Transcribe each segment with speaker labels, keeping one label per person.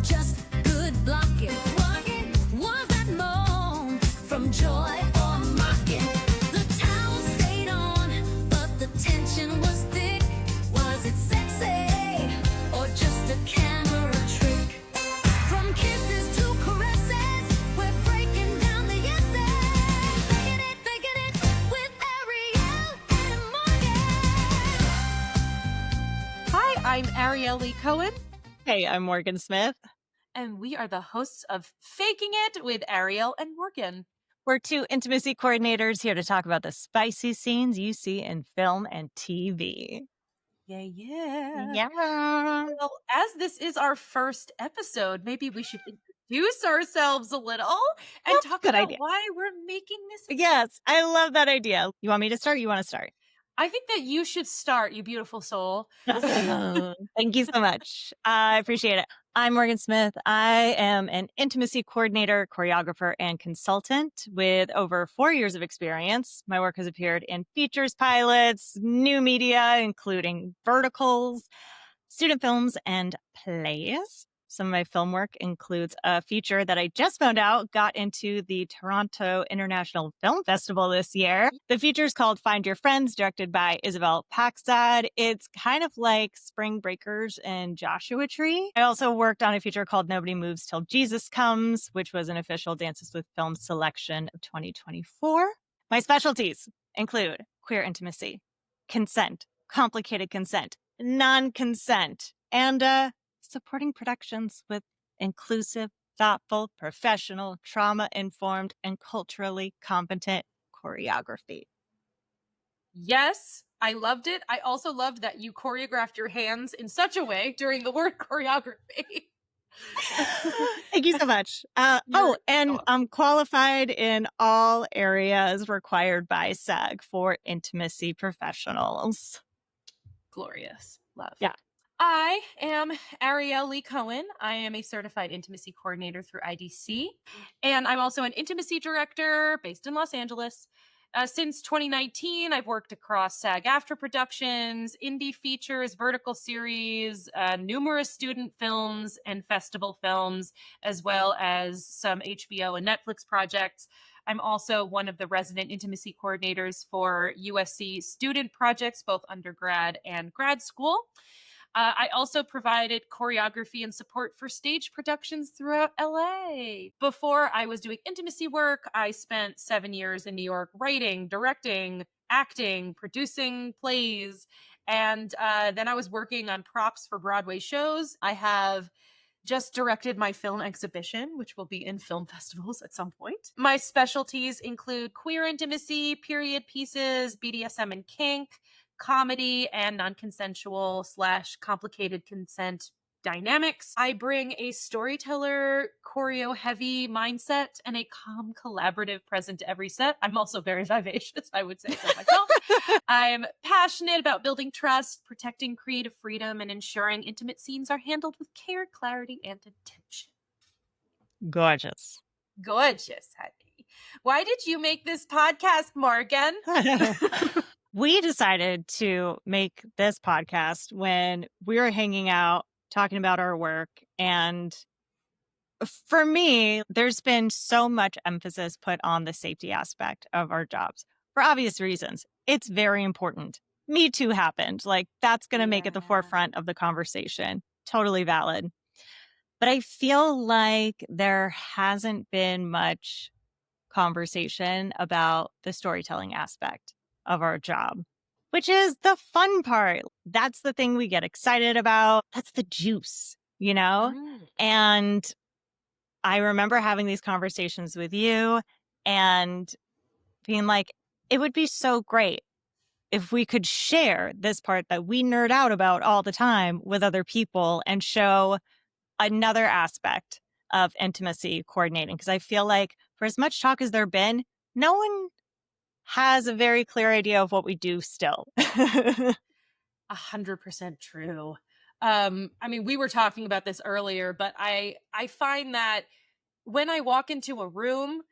Speaker 1: just good blocking? Was that moan from joy or mocking? The towel stayed on, but the tension was thick. Was it sexy or just a camera trick? From kisses to caresses, we're breaking down the yeses. Faking it with Ariel and Morgan.
Speaker 2: Hi, I'm Ariel Cohen,
Speaker 3: Hey, I'm Morgan Smith.
Speaker 2: and we are the hosts of Faking It with Ariel and Morgan.
Speaker 3: We're two intimacy coordinators here to talk about the spicy scenes you see in film and TV.
Speaker 2: Yeah.
Speaker 3: Yeah.
Speaker 2: Well, as this is our first episode, maybe we should introduce ourselves a little and
Speaker 3: That's a
Speaker 2: talk
Speaker 3: good
Speaker 2: about
Speaker 3: idea.
Speaker 2: why we're making this.
Speaker 3: Yes, I love that idea. You want me to start? You want to start?
Speaker 2: I think that you should start, you beautiful soul.
Speaker 3: Thank you so much. I appreciate it. I'm Morgan Smith. I am an intimacy coordinator, choreographer, and consultant with over 4 years of experience. My work has appeared in features, pilots, new media, including verticals, student films, and plays. Some of my film work includes a feature that I just found out got into the Toronto International Film Festival this year. The feature is called Find Your Friends, directed by Isabel Paxad. It's kind of like Spring Breakers and Joshua Tree. I also worked on a feature called Nobody Moves Till Jesus Comes, which was an official Dances with Film selection of 2024. My specialties include queer intimacy, consent, complicated consent, non-consent, and supporting productions with inclusive, thoughtful, professional, trauma-informed, and culturally competent choreography.
Speaker 2: Yes, I loved it. I also loved that you choreographed your hands in such a way during the word choreography.
Speaker 3: Thank you so much. I'm qualified in all areas required by SAG for intimacy professionals.
Speaker 2: Glorious. Love.
Speaker 3: Yeah.
Speaker 2: I am Ariel Cohen. I am a certified intimacy coordinator through IDC, and I'm also an intimacy director based in Los Angeles. Since 2019, I've worked across SAG-AFTRA productions, indie features, vertical series, numerous student films and festival films, as well as some HBO and Netflix projects. I'm also one of the resident intimacy coordinators for USC student projects, both undergrad and grad school. I also provided choreography and support for stage productions throughout LA. Before I was doing intimacy work, I spent 7 years in New York writing, directing, acting, producing plays, and then I was working on props for Broadway shows. I have just directed my film exhibition, which will be in film festivals at some point. My specialties include queer intimacy, period pieces, BDSM and kink, comedy, and non-consensual / complicated consent dynamics. I bring a storyteller, choreo-heavy mindset and a calm, collaborative present to every set. I'm also very vivacious, I would say so myself. I'm passionate about building trust, protecting creative freedom, and ensuring intimate scenes are handled with care, clarity, and intention.
Speaker 3: Gorgeous.
Speaker 2: Gorgeous, honey. Why did you make this podcast, Morgan?
Speaker 3: We decided to make this podcast when we were hanging out, talking about our work. And for me, there's been so much emphasis put on the safety aspect of our jobs for obvious reasons. It's very important. Me Too happened. Like, that's going to make it the forefront of the conversation. Totally valid. But I feel like there hasn't been much conversation about the storytelling aspect of our job, which is the fun part. That's the thing we get excited about. That's the juice, you know? And I remember having these conversations with you and being like, it would be so great if we could share this part that we nerd out about all the time with other people and show another aspect of intimacy coordinating. Because I feel like for as much talk as there been, no one has a very clear idea of what we do still.
Speaker 2: 100% true. I mean, we were talking about this earlier, but I find that when I walk into a room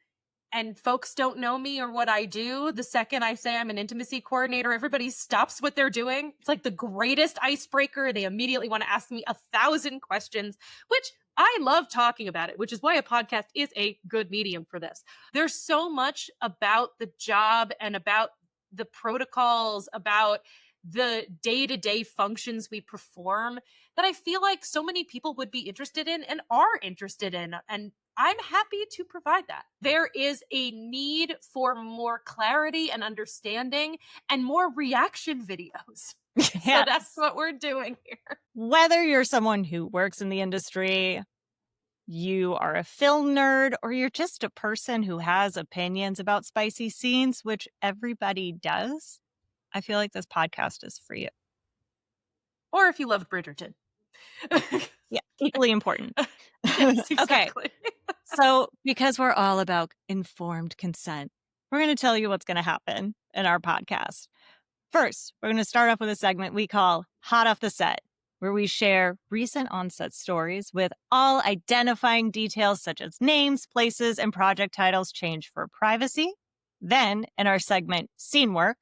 Speaker 2: and folks don't know me or what I do, the second I say I'm an intimacy coordinator, everybody stops what they're doing. It's like the greatest icebreaker. They immediately want to ask me 1,000 questions, which I love talking about it, which is why a podcast is a good medium for this. There's so much about the job and about the protocols, about the day-to-day functions we perform that I feel like so many people would be interested in and are interested in. And I'm happy to provide that. There is a need for more clarity and understanding and more reaction videos. So
Speaker 3: Yes.
Speaker 2: that's what we're doing here.
Speaker 3: Whether you're someone who works in the industry, you are a film nerd, or you're just a person who has opinions about spicy scenes, which everybody does, I feel like this podcast is for you.
Speaker 2: Or if you loved Bridgerton.
Speaker 3: Yeah, equally important.
Speaker 2: Yes, exactly.
Speaker 3: Okay, so because we're all about informed consent, we're going to tell you what's going to happen in our podcast. First, we're going to start off with a segment we call Hot Off the Set, where we share recent on-set stories with all identifying details such as names, places, and project titles changed for privacy. Then, in our segment Scene Work,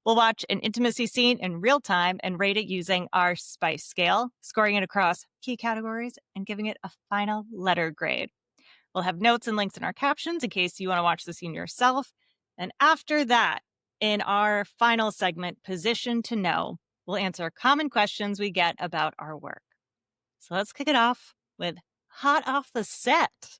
Speaker 3: we'll watch an intimacy scene in real time and rate it using our SPICE scale, scoring it across key categories and giving it a final letter grade. We'll have notes and links in our captions in case you want to watch the scene yourself. And after that, in our final segment, Position to Know, we'll answer common questions we get about our work. So let's kick it off with Hot Off the Set.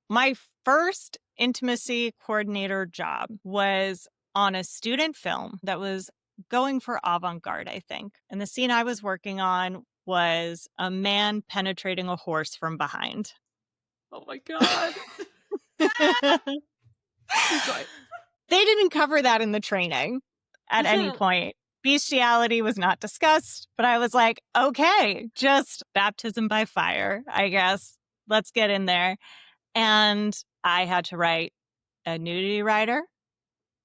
Speaker 3: My first intimacy coordinator job was on a student film that was going for avant-garde, I think. And the scene I was working on was a man penetrating a horse from behind.
Speaker 2: Oh my God.
Speaker 3: They didn't cover that in the training at any point. Bestiality was not discussed, but I was like, okay, just baptism by fire, I guess. Let's get in there. And I had to write a nudity rider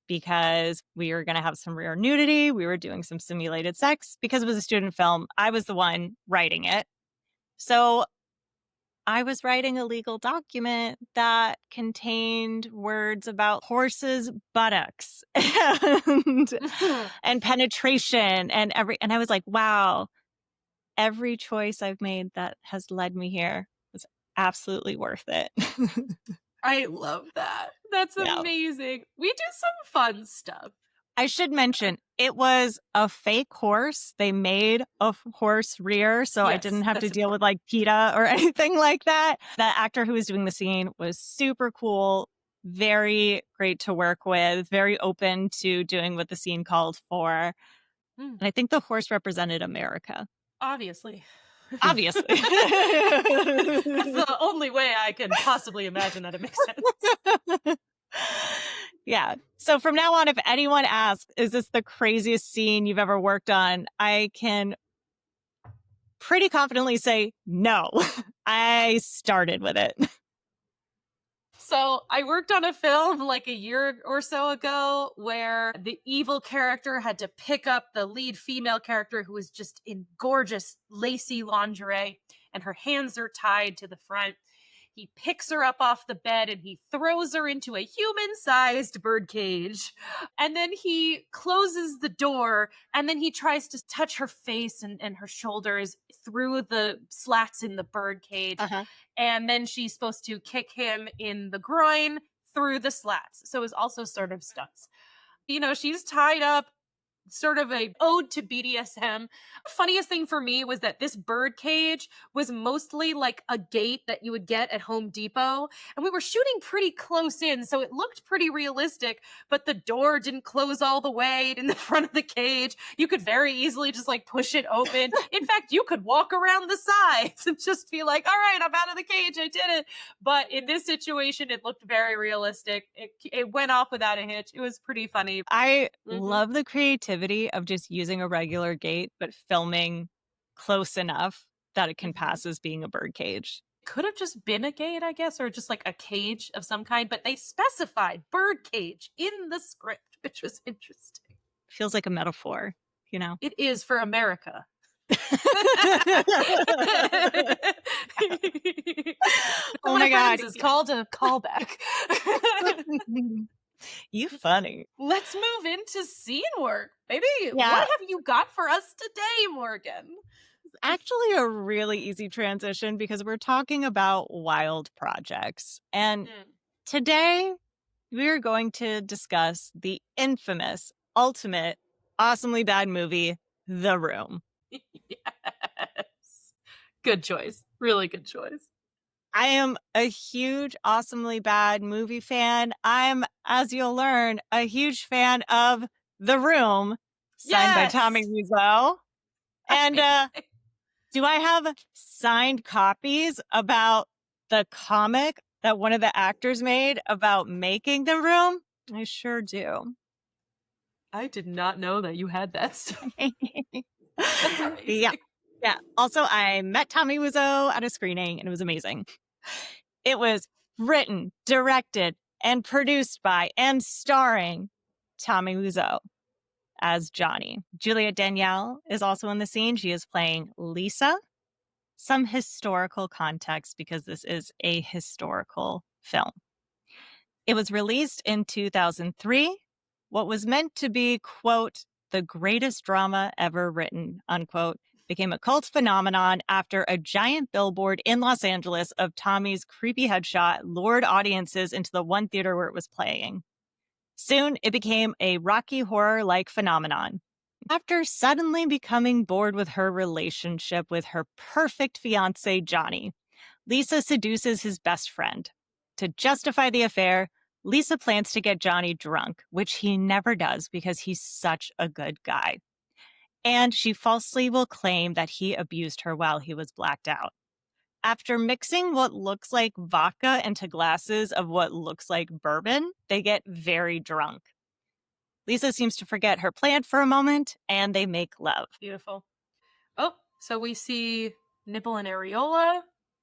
Speaker 3: because we were going to have some rare nudity. We were doing some simulated sex. Because it was a student film, I was the one writing it. So I was writing a legal document that contained words about horses' buttocks and penetration and I was like, wow, every choice I've made that has led me here was absolutely worth it.
Speaker 2: I love that. That's
Speaker 3: Yeah.
Speaker 2: amazing. We do some fun stuff.
Speaker 3: I should mention, it was a fake horse. They made a horse rear, so I
Speaker 2: Yes,
Speaker 3: didn't have to
Speaker 2: that's
Speaker 3: deal with like PETA or anything like that. The actor who was doing the scene was super cool, very great to work with, very open to doing what the scene called for. And I think the horse represented America.
Speaker 2: Obviously.
Speaker 3: Obviously.
Speaker 2: That's the only way I can possibly imagine that it makes sense.
Speaker 3: Yeah. So from now on, if anyone asks, is this the craziest scene you've ever worked on? I can pretty confidently say no. I started with it.
Speaker 2: So I worked on a film like a year or so ago where the evil character had to pick up the lead female character who was just in gorgeous lacy lingerie and her hands are tied to the front. He picks her up off the bed and he throws her into a human-sized birdcage. And then he closes the door and then he tries to touch her face and her shoulders through the slats in the birdcage. And then she's supposed to kick him in the groin through the slats. So it was also sort of stunts. You know, she's tied up, sort of a ode to BDSM. The funniest thing for me was that this bird cage was mostly like a gate that you would get at Home Depot. And we were shooting pretty close in, so it looked pretty realistic, but the door didn't close all the way in the front of the cage. You could very easily just like push it open. In fact, you could walk around the sides and just be like, all right, I'm out of the cage. I did it. But in this situation, it looked very realistic. It went off without a hitch. It was pretty funny.
Speaker 3: I love the creativity of just using a regular gate, but filming close enough that it can pass as being a bird cage.
Speaker 2: Could have just been a gate, I guess, or just like a cage of some kind, but they specified bird cage in the script, which was interesting.
Speaker 3: Feels like a metaphor, you know?
Speaker 2: It is for America.
Speaker 3: Oh my God.
Speaker 2: It's called a callback.
Speaker 3: You funny.
Speaker 2: Let's move into scene work. Baby,
Speaker 3: Yeah.
Speaker 2: what have you got for us today, Morgan?
Speaker 3: actually a really easy transition because we're talking about wild projects. And today we're going to discuss the infamous, ultimate, awesomely bad movie, The Room.
Speaker 2: Yes. Good choice. Really good choice.
Speaker 3: I am a huge, awesomely bad movie fan. I'm, as you'll learn, a huge fan of The Room, signed by Tommy Wiseau. And do I have signed copies about the comic that one of the actors made about making The Room? I sure do.
Speaker 2: I did not know that you had that stuff. That's amazing.
Speaker 3: Yeah. Also, I met Tommy Wiseau at a screening, and it was amazing. It was written, directed, and produced by and starring Tommy Wiseau as Johnny. Julia Danielle is also in the scene. She is playing Lisa. Some historical context because this is a historical film. It was released in 2003. What was meant to be, quote, the greatest drama ever written, unquote, became a cult phenomenon after a giant billboard in Los Angeles of Tommy's creepy headshot lured audiences into the one theater where it was playing. Soon, it became a Rocky Horror-like phenomenon. After suddenly becoming bored with her relationship with her perfect fiancé, Johnny, Lisa seduces his best friend. To justify the affair, Lisa plans to get Johnny drunk, which he never does because he's such a good guy. And she falsely will claim that he abused her while he was blacked out. After mixing what looks like vodka into glasses of what looks like bourbon, they get very drunk. Lisa seems to forget her plan for a moment, and they make love.
Speaker 2: Beautiful. Oh, so we see Nipple and Areola.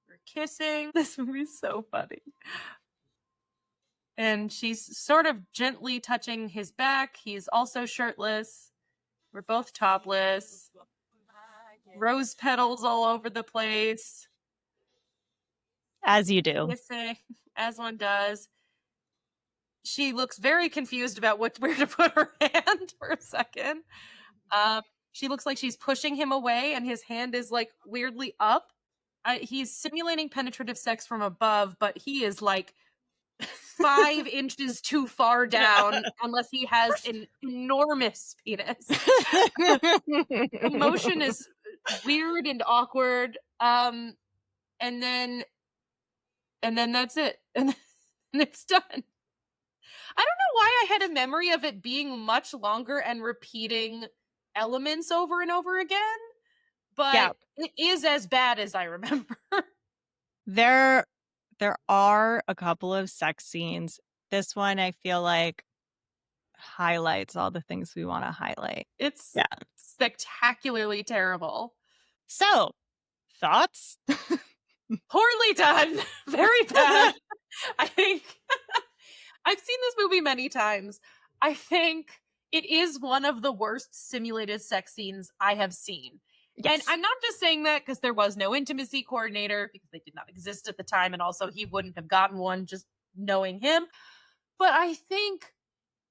Speaker 2: We're kissing. This movie's so funny. And she's sort of gently touching his back. He's also shirtless. We're both topless. Rose petals all over the place.
Speaker 3: As you do.
Speaker 2: Kissing, as one does. She looks very confused about where to put her hand for a second. She looks like she's pushing him away, and his hand is like weirdly up. He's simulating penetrative sex from above, but he is like 5 inches too far down unless he has an enormous penis. The motion is weird and awkward. And then that's it. And it's done. I don't know why I had a memory of it being much longer and repeating elements over and over again, but it is as bad as I remember.
Speaker 3: There are a couple of sex scenes. This one, I feel like, highlights all the things we want to highlight.
Speaker 2: It's spectacularly terrible.
Speaker 3: So, thoughts?
Speaker 2: Poorly done. Very bad. I think I've seen this movie many times. I think it is one of the worst simulated sex scenes I have seen. Yes. And I'm not just saying that because there was no intimacy coordinator, because they did not exist at the time, and also he wouldn't have gotten one just knowing him. But I think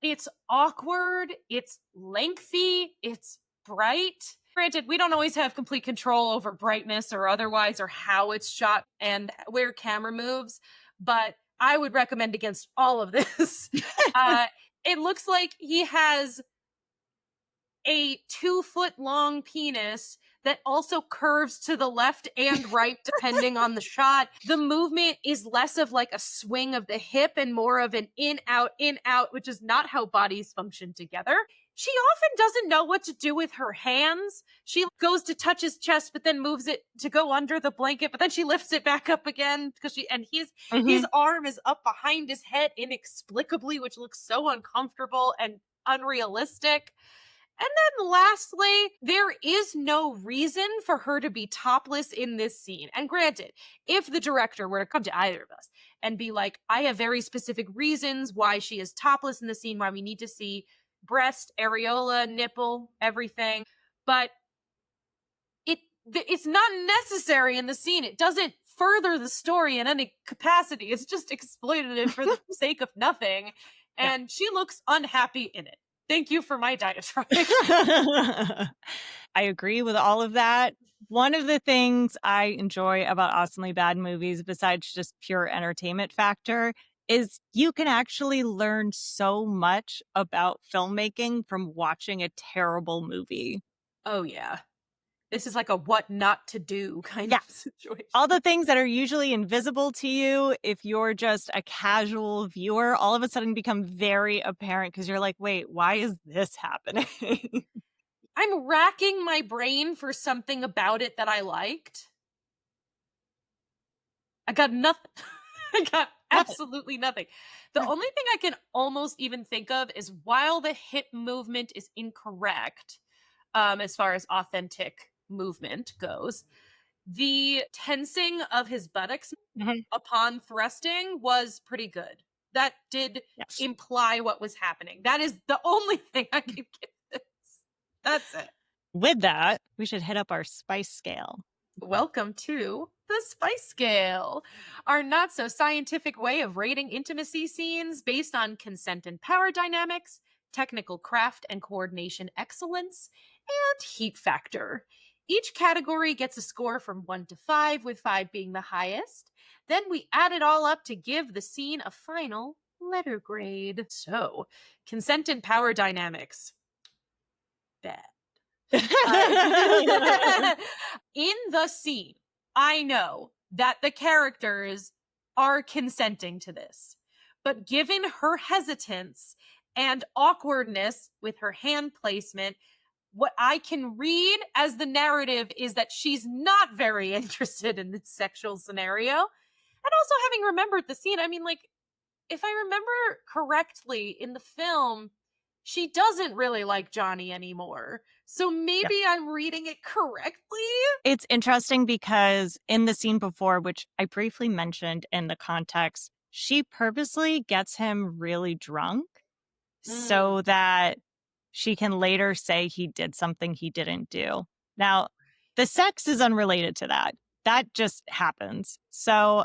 Speaker 2: it's awkward, it's lengthy, it's bright. Granted, we don't always have complete control over brightness or otherwise, or how it's shot and where camera moves, but I would recommend against all of this. It looks like he has a 2-foot-long penis that also curves to the left and right depending on the shot. The movement is less of like a swing of the hip and more of an in, out, which is not how bodies function together. She often doesn't know what to do with her hands. She goes to touch his chest, but then moves it to go under the blanket, but then she lifts it back up again because his arm is up behind his head inexplicably, which looks so uncomfortable and unrealistic. And then lastly, there is no reason for her to be topless in this scene. And granted, if the director were to come to either of us and be like, I have very specific reasons why she is topless in the scene, why we need to see breast, areola, nipple, everything, but it's not necessary in the scene. It doesn't further the story in any capacity. It's just exploitative for the sake of nothing. And she looks unhappy in it. Thank you for my diatribe.
Speaker 3: I agree with all of that. One of the things I enjoy about awesomely bad movies, besides just pure entertainment factor, is you can actually learn so much about filmmaking from watching a terrible movie.
Speaker 2: Oh, yeah. This is like a what not to do kind
Speaker 3: Yeah.
Speaker 2: of situation.
Speaker 3: All the things that are usually invisible to you, if you're just a casual viewer, all of a sudden become very apparent because you're like, wait, why is this happening?
Speaker 2: I'm racking my brain for something about it that I liked. I got nothing. I got
Speaker 3: Nothing.
Speaker 2: absolutely nothing. The only thing I can almost even think of is while the hip movement is incorrect, as far as authentic movement goes, the tensing of his buttocks
Speaker 3: Mhm.
Speaker 2: upon thrusting was pretty good. That did
Speaker 3: Yes.
Speaker 2: imply what was happening. That is the only thing I can give this. That's it.
Speaker 3: With that, we should hit up our spice scale.
Speaker 2: Welcome to the Spice Scale, our not so scientific way of rating intimacy scenes based on consent and power dynamics, technical craft and coordination excellence, and heat factor. Each category gets a score from 1 to 5, with 5 being the highest. Then we add it all up to give the scene a final letter grade. So, consent and power dynamics. Bad. In the scene, I know that the characters are consenting to this, but given her hesitance and awkwardness with her hand placement, what I can read as the narrative is that she's not very interested in this sexual scenario. And also, having remembered the scene, I mean, like, if I remember correctly in the film, she doesn't really like Johnny anymore. So maybe I'm reading it correctly.
Speaker 3: It's interesting because in the scene before, which I briefly mentioned in the context, she purposely gets him really drunk so that she can later say he did something he didn't do. Now, the sex is unrelated to that. That just happens. So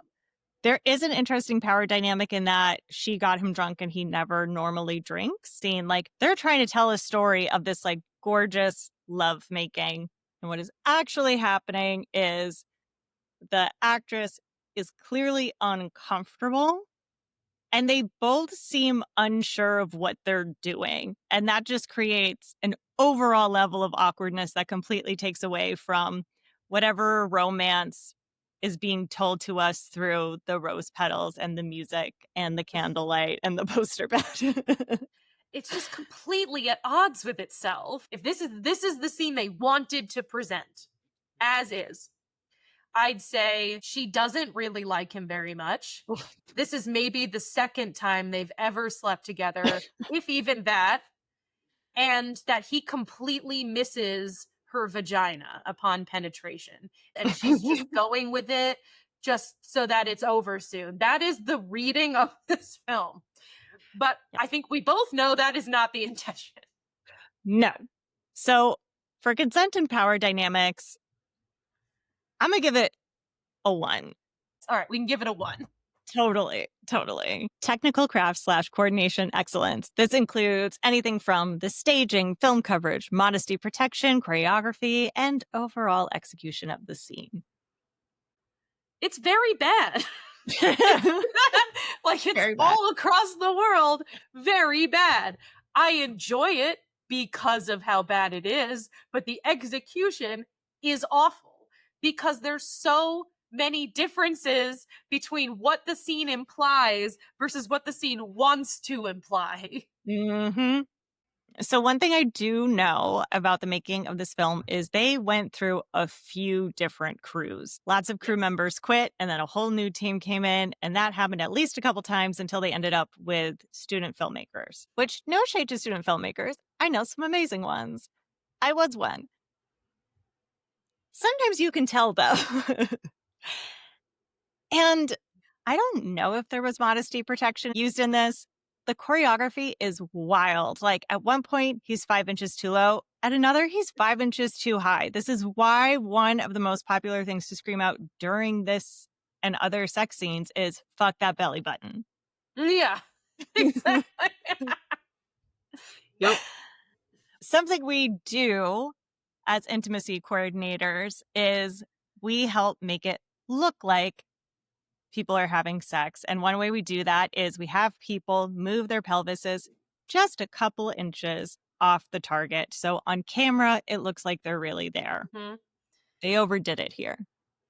Speaker 3: there is an interesting power dynamic in that she got him drunk and he never normally drinks. Scene like they're trying to tell a story of this like gorgeous love making. And what is actually happening is the actress is clearly uncomfortable and they both seem unsure of what they're doing. And that just creates an overall level of awkwardness that completely takes away from whatever romance is being told to us through the rose petals and the music and the candlelight and the poster bed.
Speaker 2: It's just completely at odds with itself. If this is the scene they wanted to present as is, I'd say she doesn't really like him very much. This is maybe the second time they've ever slept together, if even that, and that he completely misses her vagina upon penetration. And she's just going with it just so that it's over soon. That is the reading of this film. But I think we both know that is not the intention.
Speaker 3: No. So for consent and power dynamics, I'm going to give it a 1.
Speaker 2: All right, we can give it a 1.
Speaker 3: Totally. Technical craft / coordination excellence. This includes anything from the staging, film coverage, modesty protection, choreography, and overall execution of the scene.
Speaker 2: It's very bad. Like, it's
Speaker 3: Very bad.
Speaker 2: all across the world very bad. I enjoy it because of how bad it is, but the execution is awful because there's so many differences between what the scene implies versus what the scene wants to imply.
Speaker 3: Mm-hmm. So one thing I do know about the making of this film is they went through a few different crews. Lots of crew members quit and then a whole new team came in, and that happened at least a couple times until they ended up with student filmmakers, which no shade to student filmmakers. I know some amazing ones. I was one. Sometimes you can tell though. And I don't know if there was modesty protection used in this. The choreography is wild. Like at one point, he's 5 inches too low. At another, he's 5 inches too high. This is why one of the most popular things to scream out during this and other sex scenes is fuck that belly button.
Speaker 2: Yeah, exactly. Yep.
Speaker 3: Something we do as intimacy coordinators is we help make it look like people are having sex. And one way we do that is we have people move their pelvises just a couple inches off the target. So on camera, it looks like they're really there.
Speaker 2: Mhm.
Speaker 3: They overdid it here.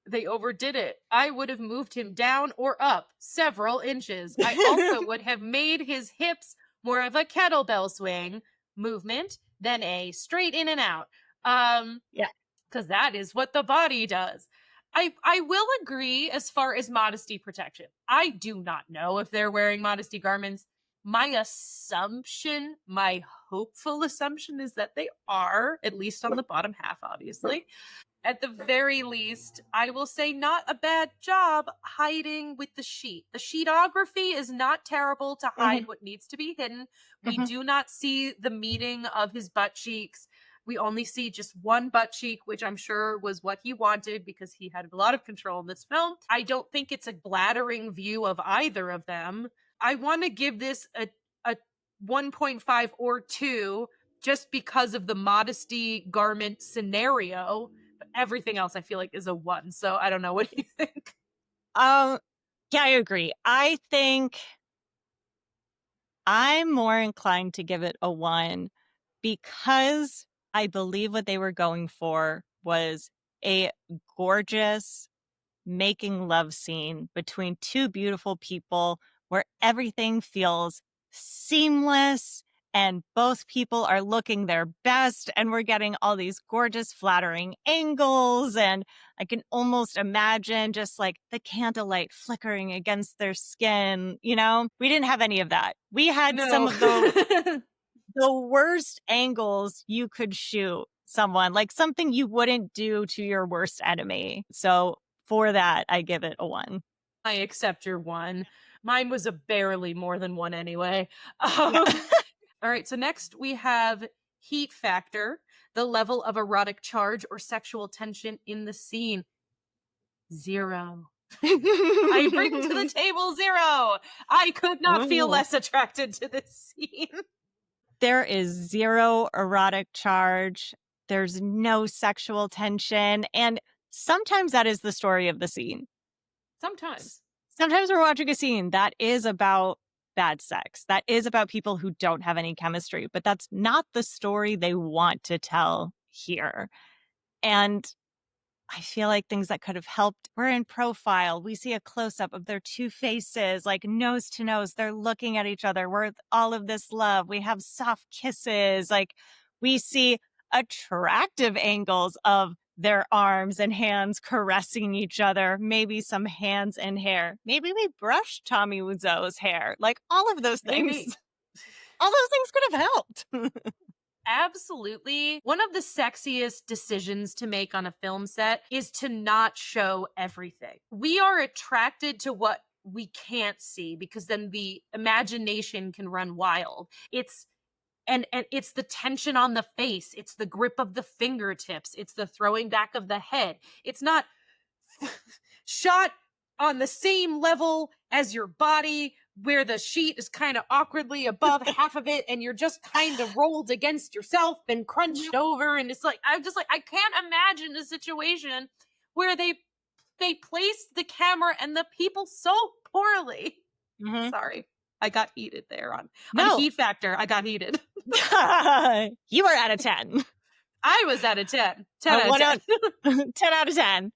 Speaker 2: They overdid it. I would have moved him down or up several inches. I also would have made his hips more of a kettlebell swing movement than a straight in and out.
Speaker 3: Yeah.
Speaker 2: Because that is what the body does. I will agree as far as modesty protection. I do not know if they're wearing modesty garments. My assumption, my hopeful assumption is that they are, at least on the bottom half, obviously. At the very least, I will say not a bad job hiding with the sheet. The sheetography is not terrible to hide what needs to be hidden. We do not see the meeting of his butt cheeks. We only see just one butt cheek, which I'm sure was what he wanted because he had a lot of control in this film. I don't think it's a flattering view of either of them. I want to give this a 1.5 or 2 just because of the modesty garment scenario. But everything else I feel like is a 1. So I don't know. What do you think?
Speaker 3: Yeah, I agree. I think I'm more inclined to give it a 1 because I believe what they were going for was a gorgeous making love scene between two beautiful people where everything feels seamless and both people are looking their best and we're getting all these gorgeous flattering angles, and I can almost imagine just like the candlelight flickering against their skin. We didn't have any of that. We had some of the worst angles you could shoot someone, like something you wouldn't do to your worst enemy. So for that, I give it a 1.
Speaker 2: I accept your 1. Mine was a barely more than 1 anyway.
Speaker 3: Yeah.
Speaker 2: All right, so next we have heat factor, the level of erotic charge or sexual tension in the scene. 0. I bring to the table 0. I could not feel
Speaker 3: Ooh.
Speaker 2: less attracted to this scene.
Speaker 3: There is 0 erotic charge. There's no sexual tension. And sometimes that is the story of the scene.
Speaker 2: Sometimes.
Speaker 3: Sometimes we're watching a scene that is about bad sex, that is about people who don't have any chemistry, but that's not the story they want to tell here. And I feel like things that could have helped. We're in profile. We see a close up of their two faces, like nose to nose. They're looking at each other. We're with all of this love. We have soft kisses. Like we see attractive angles of their arms and hands caressing each other. Maybe some hands and hair. Maybe we brush Tommy Wiseau's hair. Like all of those things.
Speaker 2: Maybe.
Speaker 3: All those things could have helped.
Speaker 2: Absolutely. One of the sexiest decisions to make on a film set is to not show everything. We are attracted to what we can't see because then the imagination can run wild. It's it's the tension on the face, it's the grip of the fingertips, it's the throwing back of the head. It's not shot on the same level as your body where the sheet is kind of awkwardly above half of it and you're just kind of rolled against yourself and crunched over, and it's like I'm just like I can't imagine a situation where they placed the camera and the people so poorly. Sorry, I got heated there on heat factor. I got heated.
Speaker 3: You were out of 10.
Speaker 2: I was out of 10. 10 out of 10.
Speaker 3: 10 out of 10.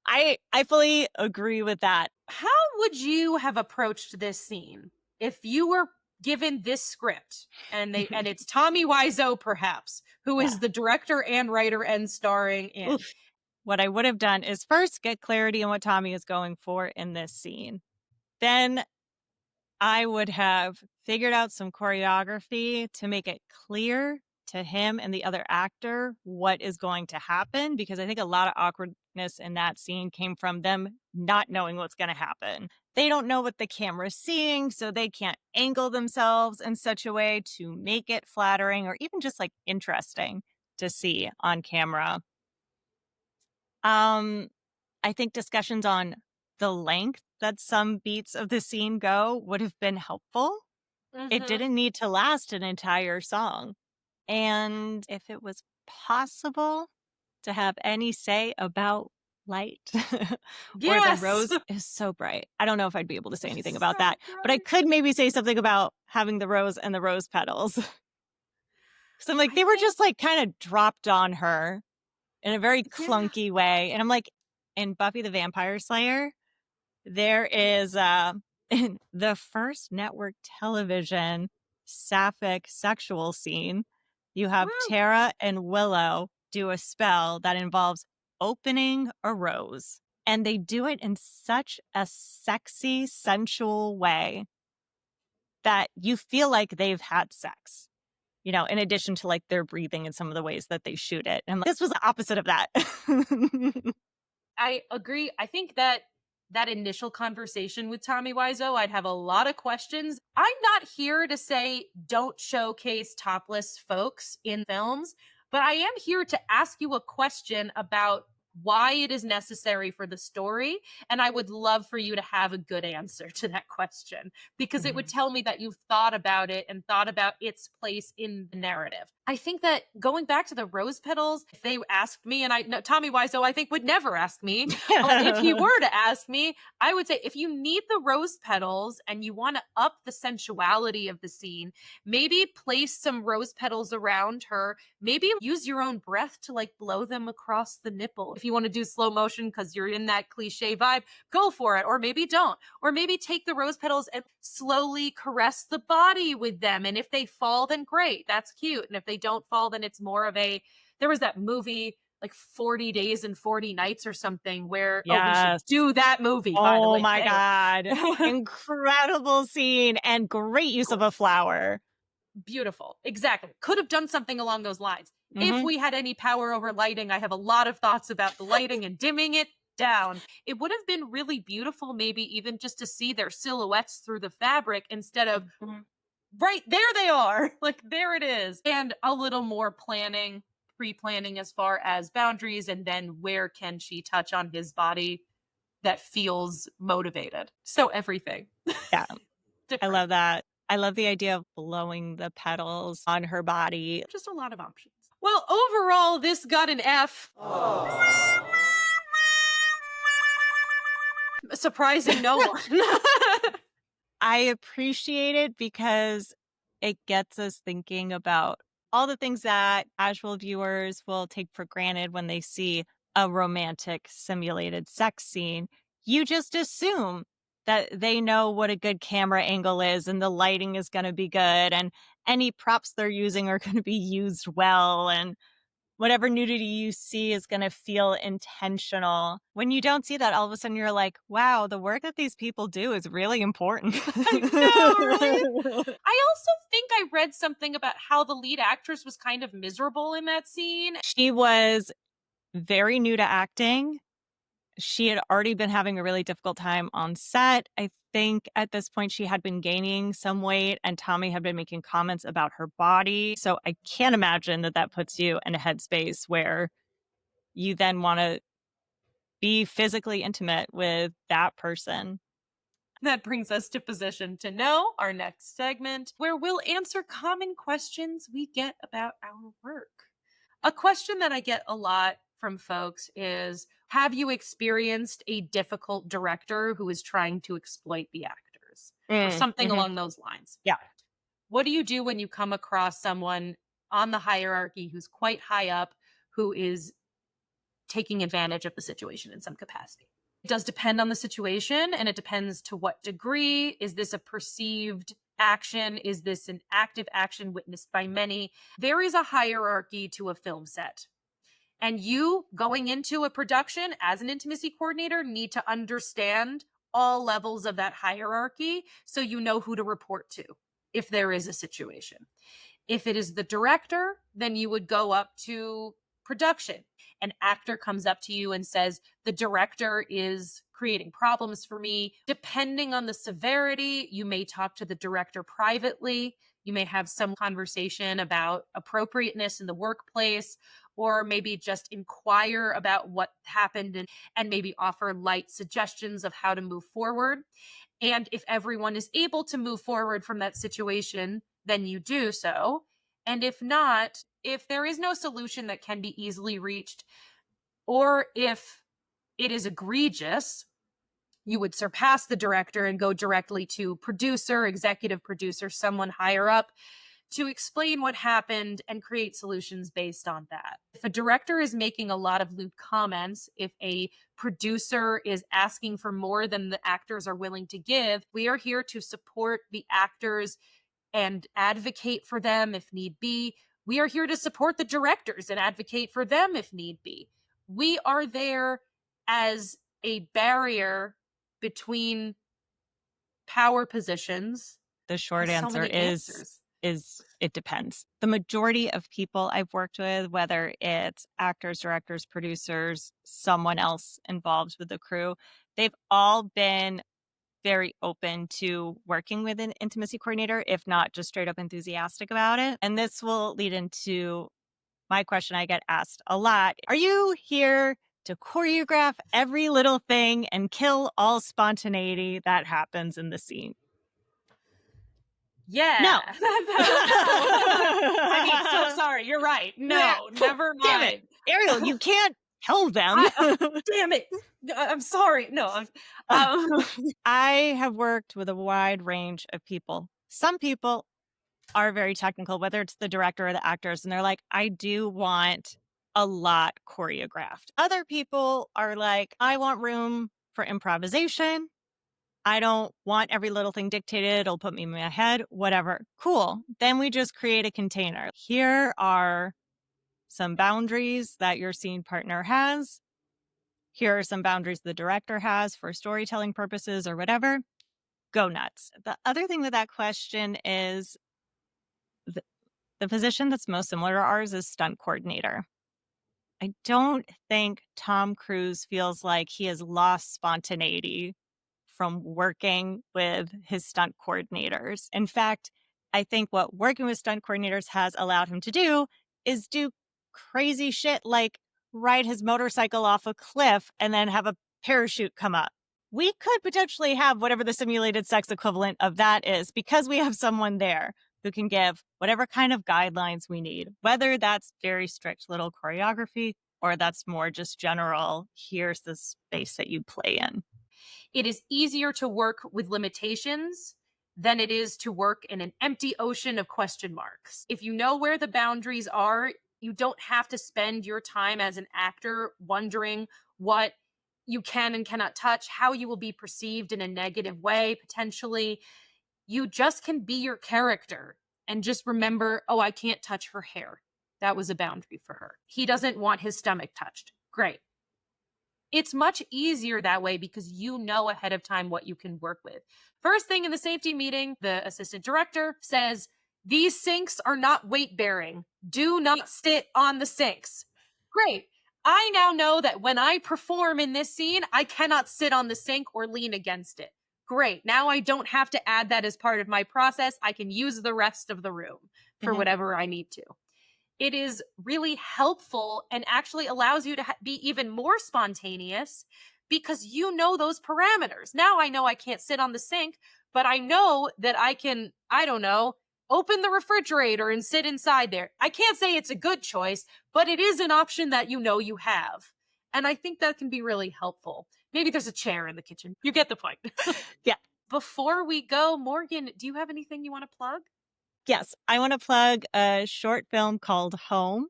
Speaker 3: I fully agree with that.
Speaker 2: How would you have approached this scene if you were given this script and it's Tommy Wiseau, perhaps, who is the director and writer and starring in?
Speaker 3: Oof. What I would have done is first get clarity on what Tommy is going for in this scene. Then I would have figured out some choreography to make it clear to him and the other actor what is going to happen, because I think a lot of awkwardness in that scene came from them not knowing what's going to happen. They don't know what the camera's seeing, so they can't angle themselves in such a way to make it flattering or even just like interesting to see on camera. I think discussions on the length that some beats of the scene go would have been helpful. It
Speaker 2: Mhm.
Speaker 3: didn't need to last an entire song. And if it was possible to have any say about light or the
Speaker 2: Yes.
Speaker 3: rose is so bright. I don't know if I'd be able to say anything about
Speaker 2: So
Speaker 3: that, but I
Speaker 2: bright.
Speaker 3: could maybe say something about having the rose and the rose petals. So I'm like,
Speaker 2: I
Speaker 3: they were
Speaker 2: think
Speaker 3: just like kind of dropped on her in a very
Speaker 2: yeah.
Speaker 3: clunky way. And I'm like, in Buffy the Vampire Slayer, there is in the first network television sapphic sexual scene, you have
Speaker 2: Woo.
Speaker 3: Tara and Willow do a spell that involves opening a rose. And they do it in such a sexy, sensual way that you feel like they've had sex, in addition to like their breathing and some of the ways that they shoot it. And this was the opposite of that.
Speaker 2: I agree. I think that that initial conversation with Tommy Wiseau, I'd have a lot of questions. I'm not here to say don't showcase topless folks in films, but I am here to ask you a question about why it is necessary for the story. And I would love for you to have a good answer to that question because it would
Speaker 3: Mhm.
Speaker 2: tell me that you've thought about it and thought about its place in the narrative. I think that going back to the rose petals, if they asked me, and I know Tommy Wiseau, I think would never ask me, but if he were to ask me, I would say if you need the rose petals and you want to up the sensuality of the scene, maybe place some rose petals around her. Maybe use your own breath to like blow them across the nipple. If you want to do slow motion because you're in that cliche vibe, go for it. Or maybe don't. Or maybe take the rose petals and slowly caress the body with them. And if they fall, then great. That's cute. And if they don't fall, then it's more of a, there was that movie like 40 Days and 40 Nights or something where, oh, we should
Speaker 3: Yes.
Speaker 2: do that movie, by the
Speaker 3: Oh
Speaker 2: way.
Speaker 3: my
Speaker 2: Anyway.
Speaker 3: God. Incredible scene and great use of a flower.
Speaker 2: Beautiful. Exactly. Could have done something along those lines. If
Speaker 3: Hmm.
Speaker 2: we had any power over lighting, I have a lot of thoughts about the lighting and dimming it down. It would have been really beautiful, maybe even just to see their silhouettes through the fabric instead of right there they are. Like there it is. And a little more planning, pre planning as far as boundaries and then where can she touch on his body that feels motivated. So everything.
Speaker 3: Yeah, I
Speaker 2: Different.
Speaker 3: love that. I love the idea of blowing the petals on her body.
Speaker 2: Just a lot of options. Well, overall, this got an F. Surprising no one.
Speaker 3: I appreciate it because it gets us thinking about all the things that casual viewers will take for granted when they see a romantic simulated sex scene. You just assume that they know what a good camera angle is and the lighting is going to be good and any props they're using are going to be used well and whatever nudity you see is going to feel intentional. When you don't see that, all of a sudden you're like, wow, the work that these people do is really important.
Speaker 2: I know, right? I also think I read something about how the lead actress was kind of miserable in that scene.
Speaker 3: She was very new to acting. She had already been having a really difficult time on set. I think at this point she had been gaining some weight and Tommy had been making comments about her body. So I can't imagine that that puts you in a headspace where you then want to be physically intimate with that person.
Speaker 2: That brings us to Position to Know, our next segment, where we'll answer common questions we get about our work. A question that I get a lot from folks is, have you experienced a difficult director who is trying to exploit the actors? Or something
Speaker 3: Mhm.
Speaker 2: along those lines.
Speaker 3: Yeah.
Speaker 2: What do you do when you come across someone on the hierarchy who's quite high up, who is taking advantage of the situation in some capacity? It does depend on the situation and it depends to what degree. Is this a perceived action? Is this an active action witnessed by many? There is a hierarchy to a film set. And you going into a production as an intimacy coordinator need to understand all levels of that hierarchy so you know who to report to if there is a situation. If it is the director, then you would go up to production. An actor comes up to you and says, the director is creating problems for me. Depending on the severity, you may talk to the director privately. You may have some conversation about appropriateness in the workplace or maybe just inquire about what happened and maybe offer light suggestions of how to move forward. And if everyone is able to move forward from that situation, then you do so. And if not, if there is no solution that can be easily reached, or if it is egregious, you would surpass the director and go directly to producer, executive producer, someone higher up to explain what happened and create solutions based on that. If a director is making a lot of lewd comments, if a producer is asking for more than the actors are willing to give, we are here to support the actors and advocate for them if need be. We are here to support the directors and advocate for them if need be. We are there as a barrier between power positions.
Speaker 3: The short
Speaker 2: There's so
Speaker 3: answer
Speaker 2: many answers.
Speaker 3: is it depends. The majority of people I've worked with, whether it's actors, directors, producers, someone else involved with the crew, they've all been very open to working with an intimacy coordinator, if not just straight up enthusiastic about it. And this will lead into my question I get asked a lot. Are you here to choreograph every little thing and kill all spontaneity that happens in the scene?
Speaker 2: Yeah.
Speaker 3: No.
Speaker 2: I mean, so sorry. You're right. No, never
Speaker 3: Damn
Speaker 2: mind.
Speaker 3: it. Ariel, you can't tell them.
Speaker 2: Damn it. I'm sorry. No.
Speaker 3: I have worked with a wide range of people. Some people are very technical, whether it's the director or the actors, and they're like, I do want a lot choreographed. Other people are like, I want room for improvisation. I don't want every little thing dictated. It'll put me in my head, whatever. Cool. Then we just create a container. Here are some boundaries that your scene partner has. Here are some boundaries the director has for storytelling purposes or whatever. Go nuts. The other thing with that question is the position that's most similar to ours is stunt coordinator. I don't think Tom Cruise feels like he has lost spontaneity from working with his stunt coordinators. In fact, I think what working with stunt coordinators has allowed him to do is do crazy shit like ride his motorcycle off a cliff and then have a parachute come up. We could potentially have whatever the simulated sex equivalent of that is because we have someone there who can give whatever kind of guidelines we need, whether that's very strict little choreography or that's more just general, here's the space that you play in.
Speaker 2: It is easier to work with limitations than it is to work in an empty ocean of question marks. If you know where the boundaries are, you don't have to spend your time as an actor wondering what you can and cannot touch, how you will be perceived in a negative way, potentially. You just can be your character and just remember, oh, I can't touch her hair. That was a boundary for her. He doesn't want his stomach touched. Great. It's much easier that way because you know ahead of time what you can work with. First thing in the safety meeting, the assistant director says, these sinks are not weight bearing. Do not sit on the sinks. Great. I now know that when I perform in this scene, I cannot sit on the sink or lean against it. Great. Now I don't have to add that as part of my process. I can use the rest of the room for whatever I need to. It is really helpful and actually allows you to be even more spontaneous because you know those parameters. Now I know I can't sit on the sink, but I know that I can, I don't know, open the refrigerator and sit inside there. I can't say it's a good choice, but it is an option that you know you have. And I think that can be really helpful. Maybe there's a chair in the kitchen. You get the point.
Speaker 3: Yeah.
Speaker 2: Before we go, Morgan, do you have anything you want to plug?
Speaker 3: Yes, I want to plug a short film called Home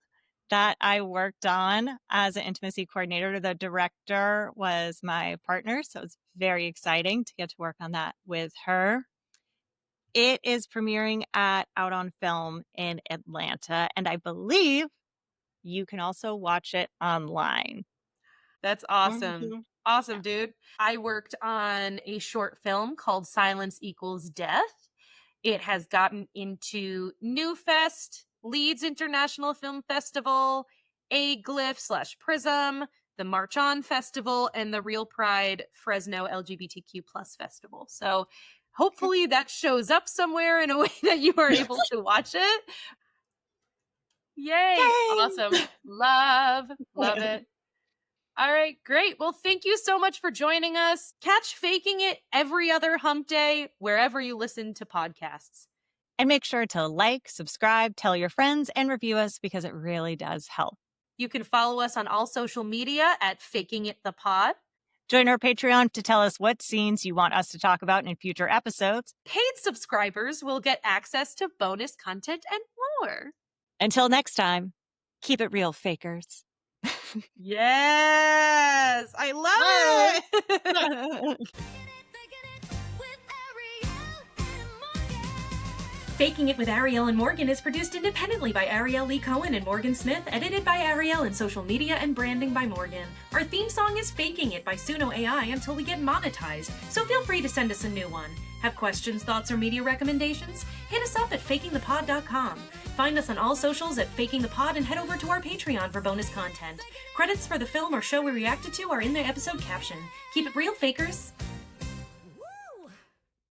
Speaker 3: that I worked on as an intimacy coordinator. The director was my partner, so it's very exciting to get to work on that with her. It is premiering at Out on Film in Atlanta, and I believe you can also watch it online.
Speaker 2: That's awesome. Awesome, dude. I worked on a short film called Silence Equals Death. It has gotten into New Fest, Leeds International Film Festival, AGLIF/Prism, the March On Festival, and the Real Pride Fresno LGBTQ plus festival. So hopefully that shows up somewhere in a way that you are able to watch it. Yay!
Speaker 3: Yay!
Speaker 2: Awesome. Love it. All right, great. Well, thank you so much for joining us. Catch Faking It every other hump day, wherever you listen to podcasts.
Speaker 3: And make sure to like, subscribe, tell your friends, and review us because it really does help.
Speaker 2: You can follow us on all social media at Faking It the Pod.
Speaker 3: Join our Patreon to tell us what scenes you want us to talk about in future episodes.
Speaker 2: Paid subscribers will get access to bonus content and more.
Speaker 3: Until next time, keep it real, fakers.
Speaker 2: Yes! I love it!
Speaker 1: Faking It with Ariel
Speaker 2: Faking It with Ariel
Speaker 1: and Morgan.
Speaker 2: and Morgan is produced independently by Ariel Lee Cohen and Morgan Smith, edited by Ariel, and social media and branding by Morgan. Our theme song is Faking It by Suno AI until we get monetized, so feel free to send us a new one. Have questions, thoughts, or media recommendations? Hit us up at fakingthepod.com. Find us on all socials at Faking the Pod and head over to our Patreon for bonus content. Credits for the film or show we reacted to are in the episode caption. Keep it real, fakers!